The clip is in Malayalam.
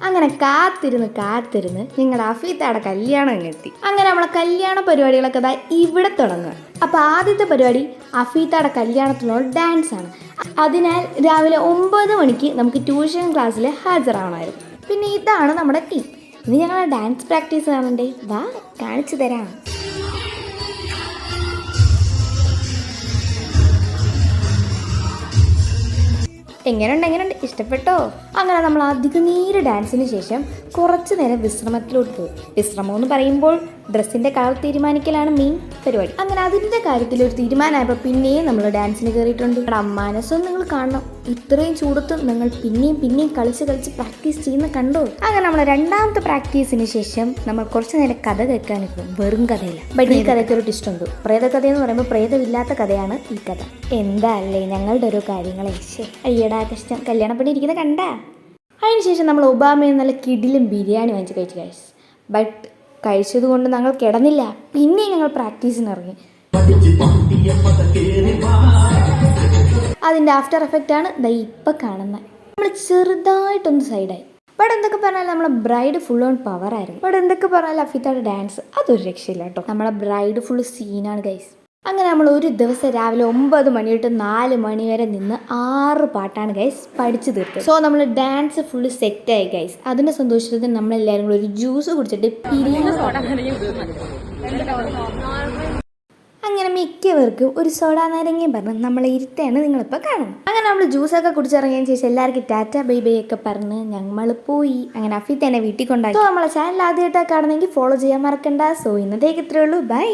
അങ്ങനെ കാത്തിരുന്ന് നിങ്ങളുടെ അഫീത്തയുടെ കല്യാണം എത്തി. അങ്ങനെ നമ്മളെ കല്യാണ പരിപാടികളൊക്കെ ഇതാ ഇവിടെ തുടങ്ങുക. അപ്പോൾ ആദ്യത്തെ പരിപാടി അഫീത്തയുടെ കല്യാണത്തിനുള്ള ഡാൻസ് ആണ്. അതിനാൽ രാവിലെ 9 മണിക്ക് നമുക്ക് ട്യൂഷൻ ക്ലാസ്സിൽ ഹാജരാവണമായിരുന്നു. പിന്നെ ഇതാണ് നമ്മുടെ ടീം. ഇനി ഞങ്ങളെ ഡാൻസ് പ്രാക്ടീസ് കാണണ്ടേ, വാ കാണിച്ചു തരാം. എങ്ങനെയുണ്ട്, ഇഷ്ടപ്പെട്ടോ? അങ്ങനെ നമ്മൾ അധികം നേരെ ഡാൻസിന് ശേഷം കുറച്ച് നേരം വിശ്രമത്തിലോട്ട് പോയി. വിശ്രമം എന്ന് പറയുമ്പോൾ ഡ്രസ്സിൻ്റെ കളർ തീരുമാനിക്കലാണ് മെയിൻ പരിപാടി. അങ്ങനെ അതിൻ്റെ കാര്യത്തിൽ ഒരു തീരുമാനമായപ്പോൾ പിന്നെയും നമ്മൾ ഡാൻസിന് കയറിയിട്ടുണ്ട്. മനസ്സൊന്നും നിങ്ങൾ കാണണം, ഇത്രയും ചൂടത്ത് നിങ്ങൾ പിന്നെയും കളിച്ച് പ്രാക്ടീസ് ചെയ്യുന്ന കണ്ടോ. അങ്ങനെ നമ്മൾ രണ്ടാമത്തെ പ്രാക്ടീസിന് ശേഷം നമ്മൾ കുറച്ച് നേരം കഥ കേൾക്കാനിരിക്കും. വെറും കഥയില്ല, ബട്ട് ഈ കഥയ്ക്ക് ഒരു ടിസ്റ്റുണ്ട്. പ്രേതകഥ എന്ന് പറയുമ്പോൾ പ്രേതമില്ലാത്ത കഥയാണ് ഈ കഥ. എന്താ അല്ലേ ഞങ്ങളുടെ ഓരോ കാര്യങ്ങളെ. അയ്യടാ കഷ്ടം, കല്യാണപ്പണി ഇരിക്കുന്നത് കണ്ടാ. അതിനുശേഷം നമ്മൾ ഒബാമയിൽ നല്ല കിടിലും ബിരിയാണി വാങ്ങിച്ച് കഴിച്ചു ഗൈസ്. ബട്ട് കഴിച്ചത് കൊണ്ട് ഞങ്ങൾ കിടന്നില്ല, പിന്നെ ഞങ്ങൾ പ്രാക്ടീസിന് ഇറങ്ങി. അതിൻ്റെ ആഫ്റ്റർ എഫക്റ്റ് ആണ് ദാ ഇപ്പം കാണുന്നത്. നമ്മൾ ചെറുതായിട്ടൊന്ന് സൈഡായി. ബട്ട് എന്തൊക്കെ പറഞ്ഞാൽ നമ്മളെ ബ്രൈഡ് ഫുൾ ഓൺ പവർ ആയിരുന്നു. ബട്ട് എന്തൊക്കെ പറഞ്ഞാൽ അഫീത്തയുടെ ഡാൻസ് അതൊരു രക്ഷയില്ല കേട്ടോ. നമ്മളെ ബ്രൈഡ് ഫുൾ സീനാണ് ഗൈസ്. അങ്ങനെ നമ്മൾ ഒരു ദിവസം രാവിലെ 9 മണി തൊട്ട് 4 മണി വരെ നിന്ന് 6 പാട്ടാണ് ഗൈസ് പഠിച്ചു തീർത്തത്. സോ നമ്മൾ ഡാൻസ് ഫുള്ള് സെറ്റായി ഗൈസ്. അതിൻ്റെ സന്തോഷത്തിൽ നമ്മളെല്ലാവരും കൂടി ഒരു ജ്യൂസ് കുടിച്ചിട്ട് അങ്ങനെ മിക്കവർക്കും ഒരു സോഡാ നാരങ്ങയും പറഞ്ഞ് നമ്മളെ ഇരുത്താണ് നിങ്ങളിപ്പോൾ കാണുന്നത്. അങ്ങനെ നമ്മൾ ജ്യൂസൊക്കെ കുടിച്ചിറങ്ങിയതിന് ശേഷം എല്ലാവർക്കും ടാറ്റ ബൈ ബൈ ഒക്കെ പറഞ്ഞ് ഞങ്ങൾ പോയി. അങ്ങനെ അഫീത്ത് തന്നെ വീട്ടിൽ കൊണ്ടാക്കി. സോ നമ്മളെ ചാനൽ ആദ്യമായിട്ടൊക്കെ കാണുന്നെങ്കിൽ ഫോളോ ചെയ്യാൻ മറക്കണ്ട. സോ ഇന്നത്തേക്ക് ഇത്രയേ ഉള്ളൂ, ബൈ.